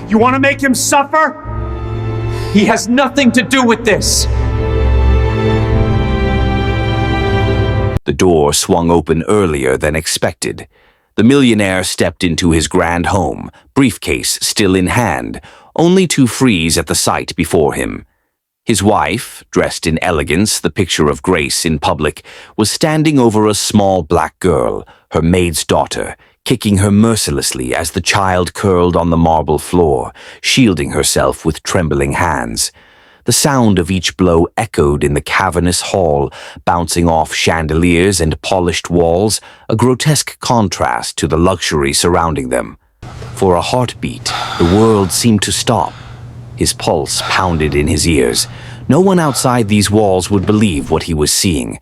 You want to make him suffer? He has nothing to do with this. The door swung open earlier than expected. The millionaire stepped into his grand home, briefcase still in hand, only to freeze at the sight before him. His wife, dressed in elegance, the picture of grace in public, was standing over a small black girl, her maid's daughter, kicking her mercilessly as the child curled on the marble floor, shielding herself with trembling hands. The sound of each blow echoed in the cavernous hall, bouncing off chandeliers and polished walls, a grotesque contrast to the luxury surrounding them. For a heartbeat, the world seemed to stop. His pulse pounded in his ears. No one outside these walls would believe what he was seeing.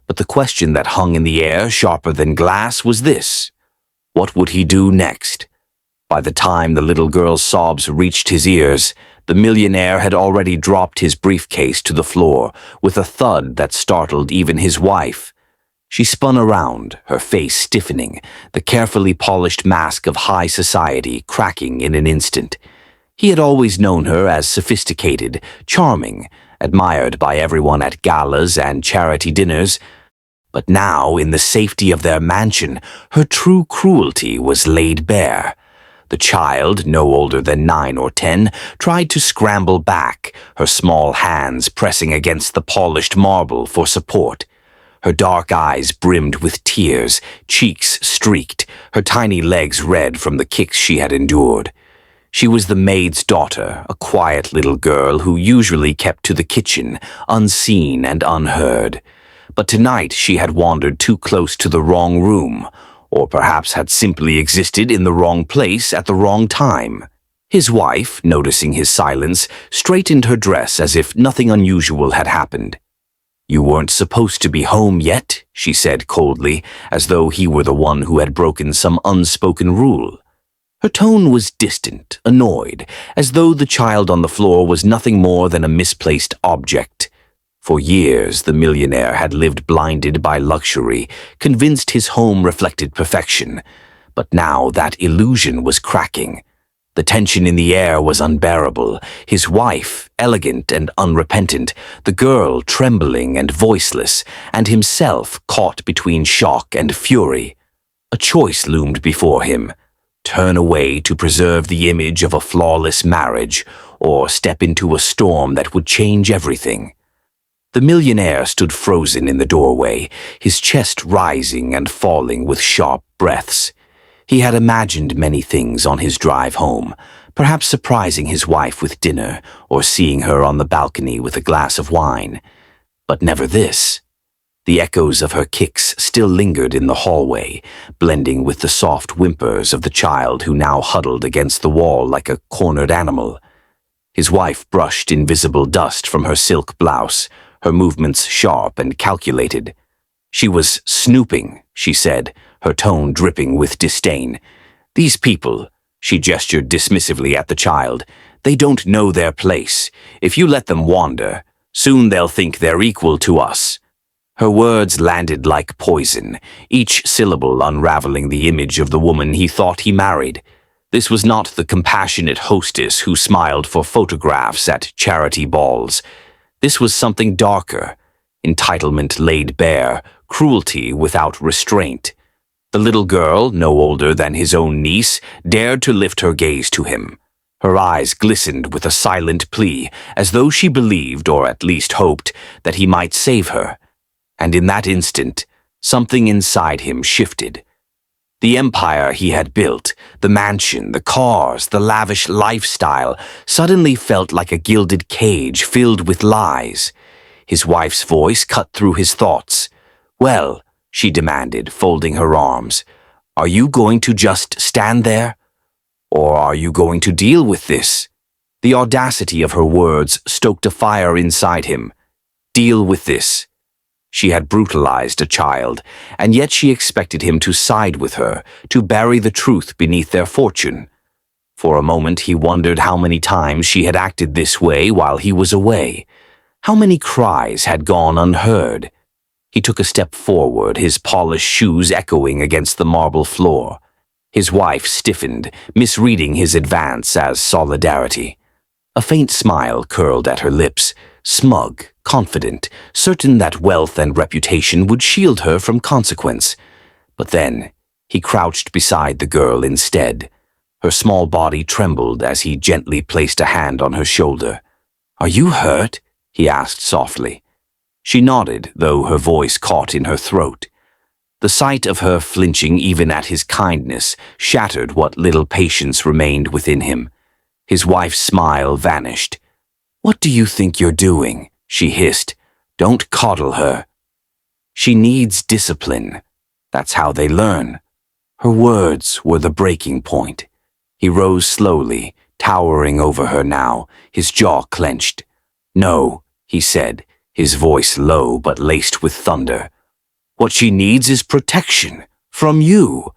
But the question that hung in the air, sharper than glass, was this: what would he do next? By the time the little girl's sobs reached his ears, the millionaire had already dropped his briefcase to the floor with a thud that startled even his wife. She spun around, her face stiffening, the carefully polished mask of high society cracking in an instant. He had always known her as sophisticated, charming, admired by everyone at galas and charity dinners. But now, in the safety of their mansion, her true cruelty was laid bare. The child, no older than 9 or 10, tried to scramble back, her small hands pressing against the polished marble for support. Her dark eyes brimmed with tears, cheeks streaked, her tiny legs red from the kicks she had endured. She was the maid's daughter, a quiet little girl who usually kept to the kitchen, unseen and unheard. But tonight she had wandered too close to the wrong room, or perhaps had simply existed in the wrong place at the wrong time. His wife, noticing his silence, straightened her dress as if nothing unusual had happened. "You weren't supposed to be home yet," she said coldly, as though he were the one who had broken some unspoken rule. Her tone was distant, annoyed, as though the child on the floor was nothing more than a misplaced object. For years, the millionaire had lived blinded by luxury, convinced his home reflected perfection. But now that illusion was cracking. The tension in the air was unbearable, his wife, elegant and unrepentant, the girl trembling and voiceless, and himself caught between shock and fury. A choice loomed before him: turn away to preserve the image of a flawless marriage, or step into a storm that would change everything. The millionaire stood frozen in the doorway, his chest rising and falling with sharp breaths. He had imagined many things on his drive home, perhaps surprising his wife with dinner or seeing her on the balcony with a glass of wine. But never this. The echoes of her kicks still lingered in the hallway, blending with the soft whimpers of the child who now huddled against the wall like a cornered animal. His wife brushed invisible dust from her silk blouse, her movements sharp and calculated. She was snooping, she said, her tone dripping with disdain. "These people," she gestured dismissively at the child, "they don't know their place. If you let them wander, soon they'll think they're equal to us." Her words landed like poison, each syllable unraveling the image of the woman he thought he married. This was not the compassionate hostess who smiled for photographs at charity balls. This was something darker, entitlement laid bare, cruelty without restraint. The little girl, no older than his own niece, dared to lift her gaze to him. Her eyes glistened with a silent plea, as though she believed, or at least hoped, that he might save her. And in that instant, something inside him shifted. The empire he had built, the mansion, the cars, the lavish lifestyle, suddenly felt like a gilded cage filled with lies. His wife's voice cut through his thoughts. "Well," she demanded, folding her arms, "are you going to just stand there? Or are you going to deal with this?" The audacity of her words stoked a fire inside him. Deal with this. She had brutalized a child, and yet she expected him to side with her, to bury the truth beneath their fortune. For a moment he wondered how many times she had acted this way while he was away. How many cries had gone unheard? He took a step forward, his polished shoes echoing against the marble floor. His wife stiffened, misreading his advance as solidarity. A faint smile curled at her lips, smug, confident, certain that wealth and reputation would shield her from consequence. But then, he crouched beside the girl instead. Her small body trembled as he gently placed a hand on her shoulder. "Are you hurt?" he asked softly. She nodded, though her voice caught in her throat. The sight of her flinching even at his kindness shattered what little patience remained within him. His wife's smile vanished. "What do you think you're doing?" she hissed. "Don't coddle her. She needs discipline. That's how they learn." Her words were the breaking point. He rose slowly, towering over her now, his jaw clenched. "No," he said, his voice low but laced with thunder. "What she needs is protection. From you."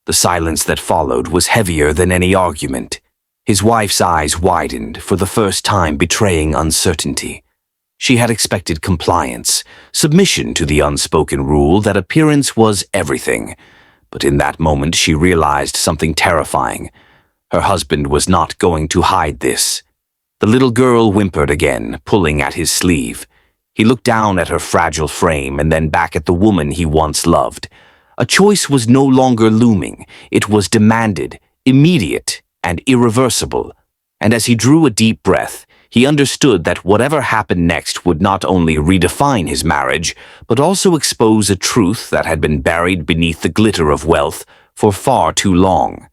The silence that followed was heavier than any argument. His wife's eyes widened, for the first time betraying uncertainty. She had expected compliance, submission to the unspoken rule that appearance was everything. But in that moment she realized something terrifying. Her husband was not going to hide this. The little girl whimpered again, pulling at his sleeve. He looked down at her fragile frame and then back at the woman he once loved. A choice was no longer looming. It was demanded, immediate, and irreversible. And as he drew a deep breath, he understood that whatever happened next would not only redefine his marriage, but also expose a truth that had been buried beneath the glitter of wealth for far too long.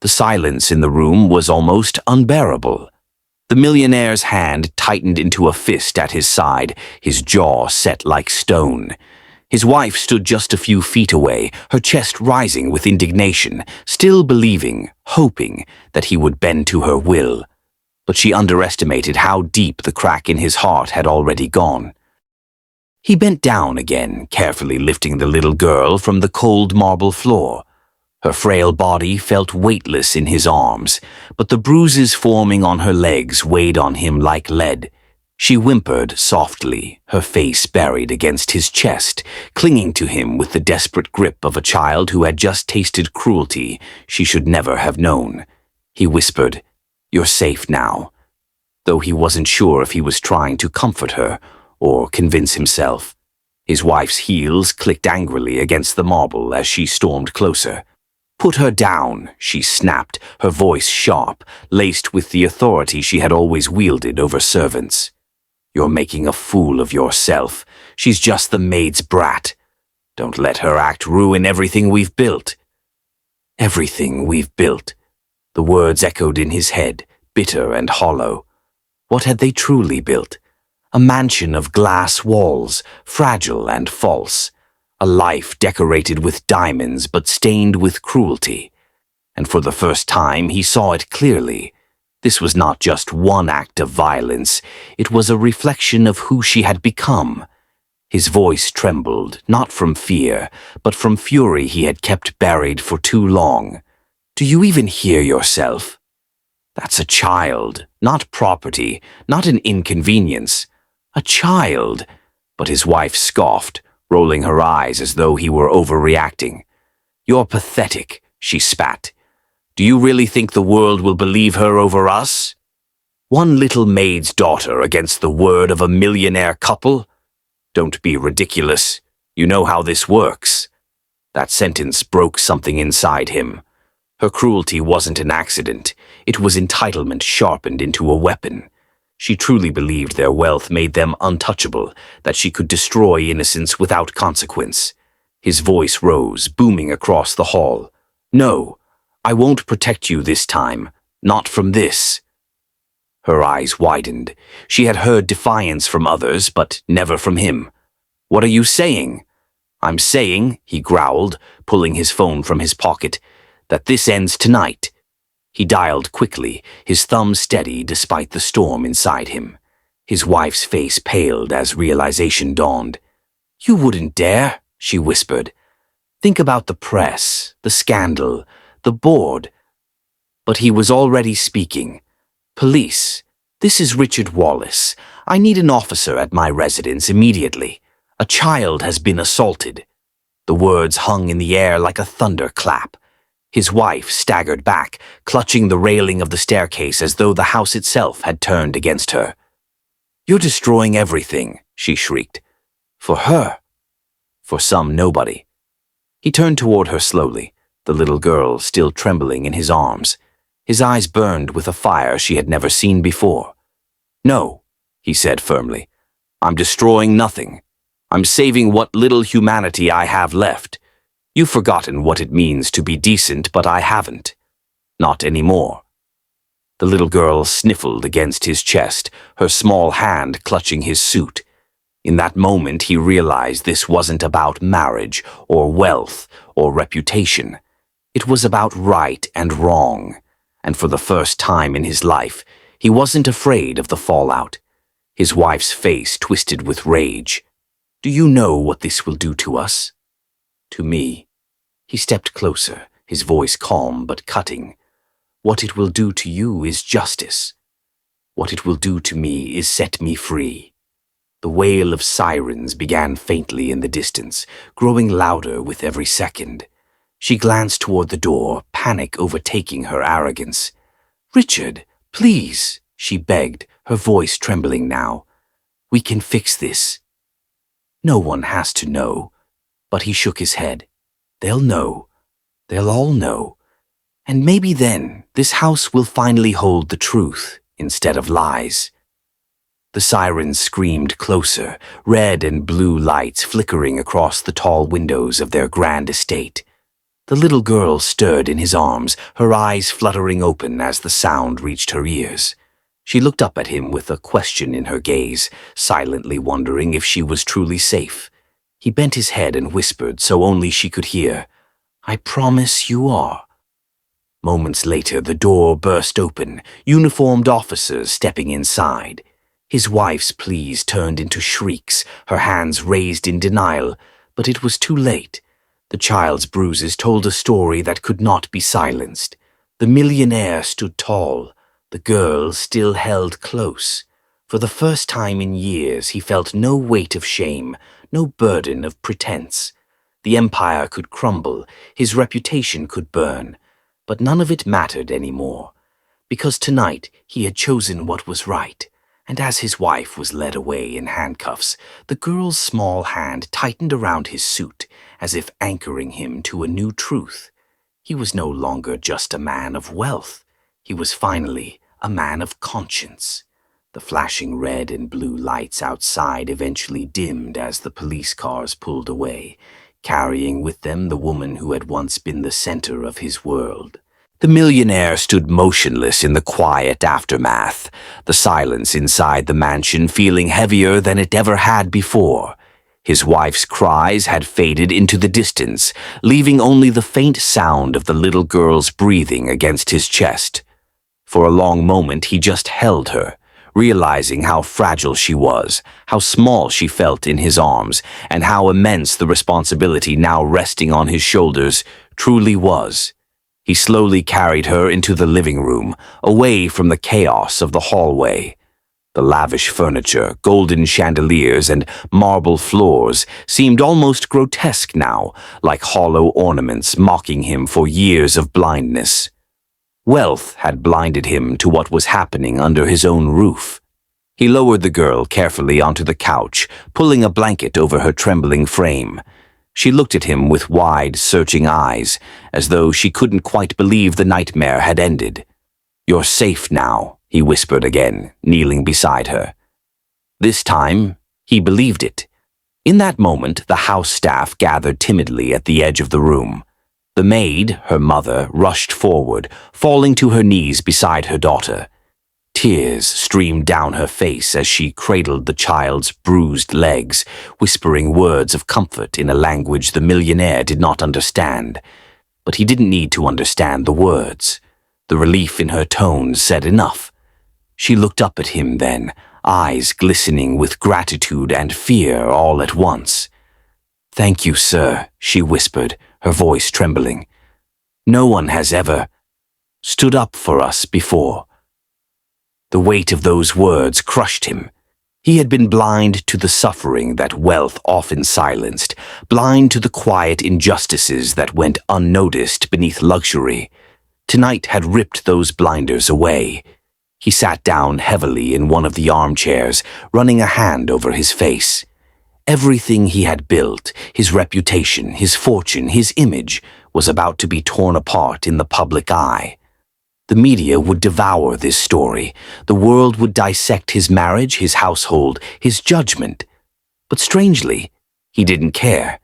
The silence in the room was almost unbearable. The millionaire's hand tightened into a fist at his side, his jaw set like stone. His wife stood just a few feet away, her chest rising with indignation, still believing, hoping, that he would bend to her will. But she underestimated how deep the crack in his heart had already gone. He bent down again, carefully lifting the little girl from the cold marble floor. Her frail body felt weightless in his arms, but the bruises forming on her legs weighed on him like lead. She whimpered softly, her face buried against his chest, clinging to him with the desperate grip of a child who had just tasted cruelty she should never have known. He whispered, "You're safe now," though he wasn't sure if he was trying to comfort her or convince himself. His wife's heels clicked angrily against the marble as she stormed closer. "Put her down," she snapped, her voice sharp, laced with the authority she had always wielded over servants. "You're making a fool of yourself. She's just the maid's brat. Don't let her act ruin everything we've built." "Everything we've built." The words echoed in his head, bitter and hollow. What had they truly built? A mansion of glass walls, fragile and false. A life decorated with diamonds but stained with cruelty. And for the first time he saw it clearly. This was not just one act of violence, it was a reflection of who she had become. His voice trembled, not from fear, but from fury he had kept buried for too long. "Do you even hear yourself? That's a child, not property, not an inconvenience. A child." But his wife scoffed, rolling her eyes as though he were overreacting. "You're pathetic," she spat. "Do you really think the world will believe her over us? One little maid's daughter against the word of a millionaire couple? Don't be ridiculous. You know how this works." That sentence broke something inside him. Her cruelty wasn't an accident. It was entitlement sharpened into a weapon. She truly believed their wealth made them untouchable, that she could destroy innocence without consequence. His voice rose, booming across the hall. "No, I won't protect you this time. Not from this." Her eyes widened. She had heard defiance from others, but never from him. "What are you saying?" "I'm saying," he growled, pulling his phone from his pocket, "that this ends tonight." He dialed quickly, his thumb steady despite the storm inside him. His wife's face paled as realization dawned. "You wouldn't dare," she whispered. "Think about the press, the scandal, the board." But he was already speaking. "Police, this is Richard Wallace. I need an officer at my residence immediately. A child has been assaulted." The words hung in the air like a thunderclap. His wife staggered back, clutching the railing of the staircase as though the house itself had turned against her. "You're destroying everything," she shrieked. "For her. For some nobody." He turned toward her slowly, the little girl still trembling in his arms. His eyes burned with a fire she had never seen before. "No," he said firmly. "I'm destroying nothing. I'm saving what little humanity I have left. You've forgotten what it means to be decent, but I haven't. Not anymore." The little girl sniffled against his chest, her small hand clutching his suit. In that moment, he realized this wasn't about marriage or wealth or reputation. It was about right and wrong, and for the first time in his life, he wasn't afraid of the fallout. His wife's face twisted with rage. "Do you know what this will do to us?" "To me." He stepped closer, his voice calm but cutting. "What it will do to you is justice. What it will do to me is set me free." The wail of sirens began faintly in the distance, growing louder with every second. She glanced toward the door, panic overtaking her arrogance. "Richard, please," she begged, her voice trembling now. "We can fix this." "No one has to know." But he shook his head. "They'll know. They'll all know. And maybe then this house will finally hold the truth instead of lies." The sirens screamed closer, red and blue lights flickering across the tall windows of their grand estate. The little girl stirred in his arms, her eyes fluttering open as the sound reached her ears. She looked up at him with a question in her gaze, silently wondering if she was truly safe. He bent his head and whispered so only she could hear, "I promise you are." Moments later, the door burst open, uniformed officers stepping inside. His wife's pleas turned into shrieks, her hands raised in denial, but it was too late. The child's bruises told a story that could not be silenced. The millionaire stood tall, the girl still held close. For the first time in years, he felt no weight of shame, no burden of pretense. The empire could crumble, his reputation could burn, but none of it mattered anymore, because tonight he had chosen what was right. And as his wife was led away in handcuffs, the girl's small hand tightened around his suit, as if anchoring him to a new truth. He was no longer just a man of wealth. He was finally a man of conscience. The flashing red and blue lights outside eventually dimmed as the police cars pulled away, carrying with them the woman who had once been the center of his world. The millionaire stood motionless in the quiet aftermath, the silence inside the mansion feeling heavier than it ever had before. His wife's cries had faded into the distance, leaving only the faint sound of the little girl's breathing against his chest. For a long moment he just held her, realizing how fragile she was, how small she felt in his arms, and how immense the responsibility now resting on his shoulders truly was. He slowly carried her into the living room, away from the chaos of the hallway. The lavish furniture, golden chandeliers, and marble floors seemed almost grotesque now, like hollow ornaments mocking him for years of blindness. Wealth had blinded him to what was happening under his own roof. He lowered the girl carefully onto the couch, pulling a blanket over her trembling frame. She looked at him with wide, searching eyes, as though she couldn't quite believe the nightmare had ended. "You're safe now," he whispered again, kneeling beside her. This time, he believed it. In that moment, the house staff gathered timidly at the edge of the room. The maid, her mother, rushed forward, falling to her knees beside her daughter. Tears streamed down her face as she cradled the child's bruised legs, whispering words of comfort in a language the millionaire did not understand. But he didn't need to understand the words. The relief in her tone said enough. She looked up at him then, eyes glistening with gratitude and fear all at once. "Thank you, sir," she whispered, her voice trembling. "No one has ever stood up for us before." The weight of those words crushed him. He had been blind to the suffering that wealth often silenced, blind to the quiet injustices that went unnoticed beneath luxury. Tonight had ripped those blinders away. He sat down heavily in one of the armchairs, running a hand over his face. Everything he had built, his reputation, his fortune, his image, was about to be torn apart in the public eye. The media would devour this story. The world would dissect his marriage, his household, his judgment. But strangely, he didn't care.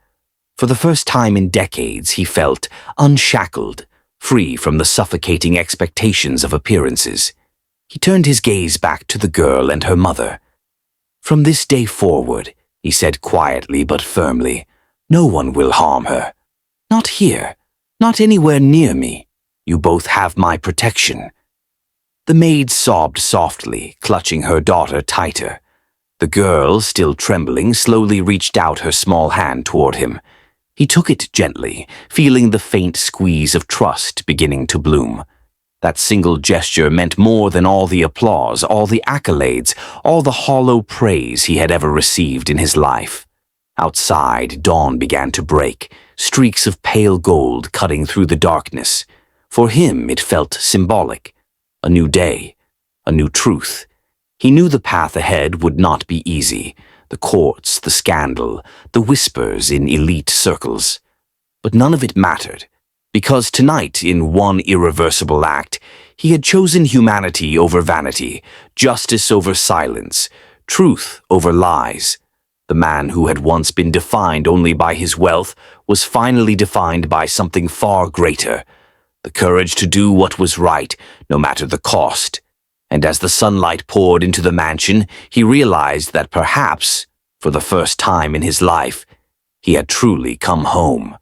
For the first time in decades, he felt unshackled, free from the suffocating expectations of appearances. He turned his gaze back to the girl and her mother. "From this day forward," he said quietly but firmly, "no one will harm her. Not here, not anywhere near me. You both have my protection." The maid sobbed softly, clutching her daughter tighter. The girl, still trembling, slowly reached out her small hand toward him. He took it gently, feeling the faint squeeze of trust beginning to bloom. That single gesture meant more than all the applause, all the accolades, all the hollow praise he had ever received in his life. Outside, dawn began to break, streaks of pale gold cutting through the darkness. For him, it felt symbolic. A new day, a new truth. He knew the path ahead would not be easy. The courts, the scandal, the whispers in elite circles. But none of it mattered, because tonight, in one irreversible act, he had chosen humanity over vanity, justice over silence, truth over lies. The man who had once been defined only by his wealth was finally defined by something far greater. The courage to do what was right, no matter the cost. And as the sunlight poured into the mansion, he realized that perhaps, for the first time in his life, he had truly come home.